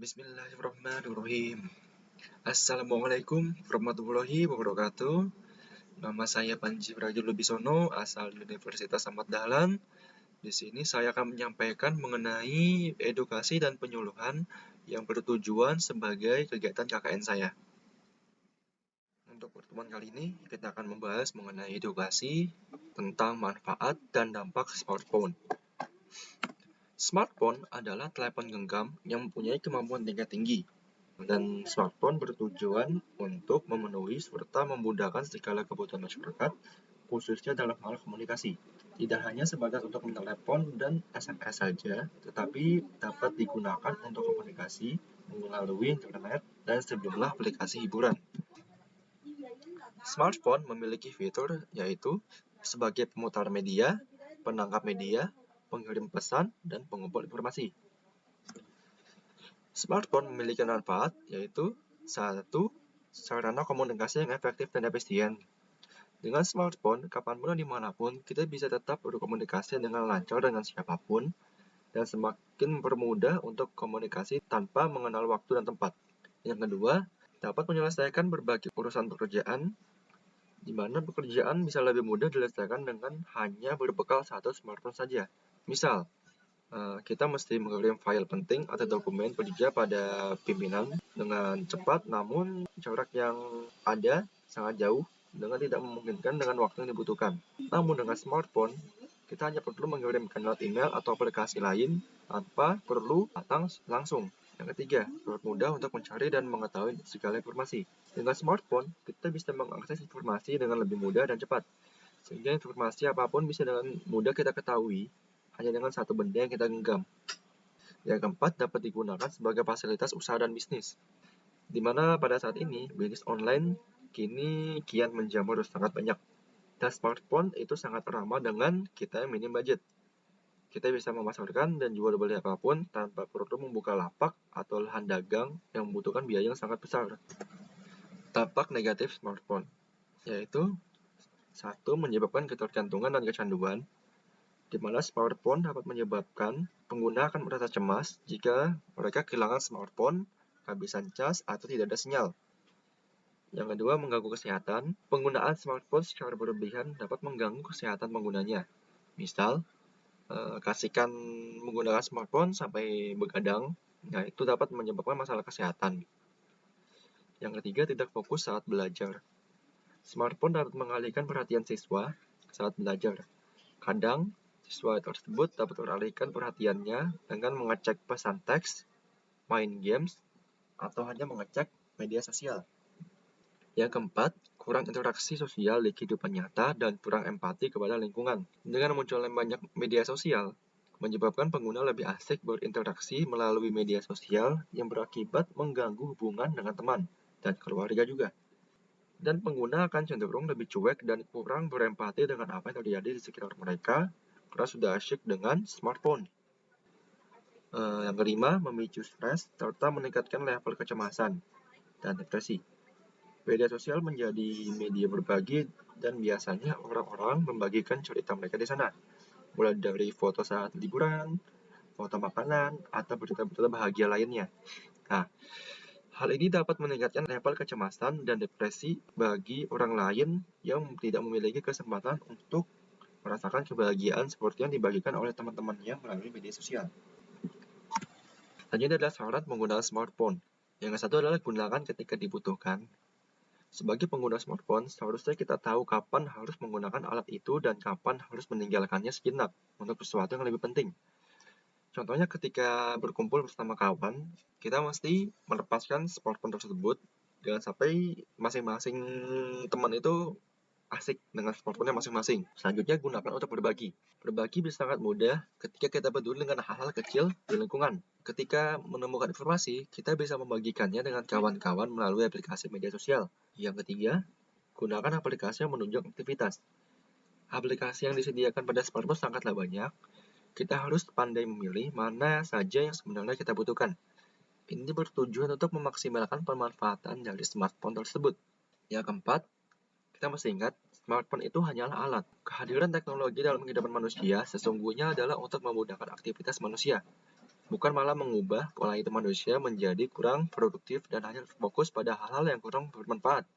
Bismillahirrahmanirrahim. Assalamualaikum warahmatullahi wabarakatuh. Nama saya Panji Prajulobisono, asal Universitas Ahmad Dahlan. Di sini saya akan menyampaikan mengenai edukasi dan penyuluhan yang bertujuan sebagai kegiatan KKN saya. Untuk pertemuan kali ini, kita akan membahas mengenai edukasi tentang manfaat dan dampak smartphone. Smartphone adalah telepon genggam yang mempunyai kemampuan tingkat tinggi. Dan smartphone bertujuan untuk memenuhi serta memudahkan segala kebutuhan masyarakat, khususnya dalam hal komunikasi. Tidak hanya sebatas untuk menelepon dan SMS saja, tetapi dapat digunakan untuk komunikasi melalui internet dan sejumlah aplikasi hiburan. Smartphone memiliki fitur yaitu sebagai pemutar media, penangkap media, pengirim pesan, dan pengumpul informasi. Smartphone memiliki manfaat yaitu 1. Sarana komunikasi yang efektif dan efisien. Dengan smartphone, kapanpun dan dimanapun, kita bisa tetap berkomunikasi dengan lancar dengan siapapun dan semakin mempermudah untuk komunikasi tanpa mengenal waktu dan tempat. Yang kedua, dapat menyelesaikan berbagai urusan pekerjaan, di mana pekerjaan bisa lebih mudah diselesaikan dengan hanya berbekal satu smartphone saja. Misal, kita mesti mengirim file penting atau dokumen kerja pada pimpinan dengan cepat, namun jarak yang ada sangat jauh dengan tidak memungkinkan dengan waktu yang dibutuhkan. Namun dengan smartphone, kita hanya perlu mengirimkan lewat email atau aplikasi lain tanpa perlu datang langsung. Yang ketiga, mudah untuk mencari dan mengetahui segala informasi. Dengan smartphone, kita bisa mengakses informasi dengan lebih mudah dan cepat, sehingga informasi apapun bisa dengan mudah kita ketahui hanya dengan satu benda yang kita genggam. Yang keempat, dapat digunakan sebagai fasilitas usaha dan bisnis, di mana pada saat ini bisnis online kini kian menjamur sangat banyak. Dan smartphone itu sangat ramah dengan kita yang minim budget. Kita bisa memasarkan dan jual beli apapun tanpa perlu membuka lapak atau lahan dagang yang membutuhkan biaya yang sangat besar. Dampak negatif smartphone yaitu 1. Menyebabkan ketergantungan dan kecanduan, di mana smartphone dapat menyebabkan pengguna akan merasa cemas jika mereka kehilangan smartphone, kehabisan cas, atau tidak ada sinyal. Yang kedua, mengganggu kesehatan. Penggunaan smartphone secara berlebihan dapat mengganggu kesehatan penggunanya. Misal, kasihkan menggunakan smartphone sampai begadang, nah itu dapat menyebabkan masalah kesehatan. Yang ketiga, tidak fokus saat belajar. Smartphone dapat mengalihkan perhatian siswa saat belajar. Kadang, siswa tersebut dapat mengalihkan perhatiannya dengan mengecek pesan teks, main games, atau hanya mengecek media sosial. Yang keempat, kurang interaksi sosial di kehidupan nyata dan kurang empati kepada lingkungan. Dengan munculnya banyak media sosial, menyebabkan pengguna lebih asik berinteraksi melalui media sosial yang berakibat mengganggu hubungan dengan teman dan keluarga juga. Dan pengguna akan cenderung lebih cuek dan kurang berempati dengan apa yang terjadi di sekitar mereka karena sudah asyik dengan smartphone. Yang kelima, memicu stres serta meningkatkan level kecemasan dan depresi. Media sosial menjadi media berbagi dan biasanya orang-orang membagikan cerita mereka di sana, mulai dari foto saat liburan, foto makanan, atau berita-berita bahagia lainnya. Nah, hal ini dapat meningkatkan level kecemasan dan depresi bagi orang lain yang tidak memiliki kesempatan untuk merasakan kebahagiaan seperti yang dibagikan oleh teman-temannya melalui media sosial. Selanjutnya adalah syarat menggunakan smartphone. Yang satu adalah gunakan ketika dibutuhkan. Sebagai pengguna smartphone, seharusnya kita tahu kapan harus menggunakan alat itu dan kapan harus meninggalkannya sejenak untuk sesuatu yang lebih penting. Contohnya ketika berkumpul bersama kawan, kita mesti melepaskan smartphone tersebut jangan sampai masing-masing teman itu asik dengan smartphone-nya masing-masing. Selanjutnya, gunakan untuk berbagi. Berbagi bisa sangat mudah ketika kita peduli dengan hal-hal kecil di lingkungan. Ketika menemukan informasi, kita bisa membagikannya dengan kawan-kawan melalui aplikasi media sosial. Yang ketiga, gunakan aplikasi yang menunjuk aktivitas. Aplikasi yang disediakan pada smartphone sangatlah banyak. Kita harus pandai memilih mana saja yang sebenarnya kita butuhkan. Ini bertujuan untuk memaksimalkan pemanfaatan dari smartphone tersebut. Yang keempat, kita mesti ingat, smartphone itu hanyalah alat. Kehadiran teknologi dalam kehidupan manusia sesungguhnya adalah untuk memudahkan aktivitas manusia. bukan malah mengubah pola hidup manusia menjadi kurang produktif dan hanya fokus pada hal-hal yang kurang bermanfaat.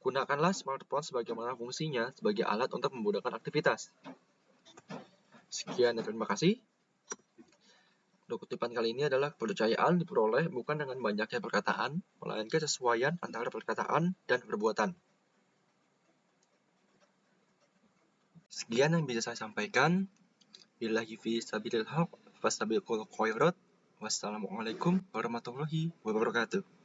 Gunakanlah smartphone sebagaimana fungsinya sebagai alat untuk memudahkan aktivitas. Sekian dan terima kasih. Untuk kutipan kali ini adalah kepercayaan diperoleh bukan dengan banyaknya perkataan, melainkan kesesuaian antara perkataan dan perbuatan. Sekian yang bisa saya sampaikan. Billahi fi sabilil haq, fastabiqul khairat. Wassalamualaikum warahmatullahi wabarakatuh.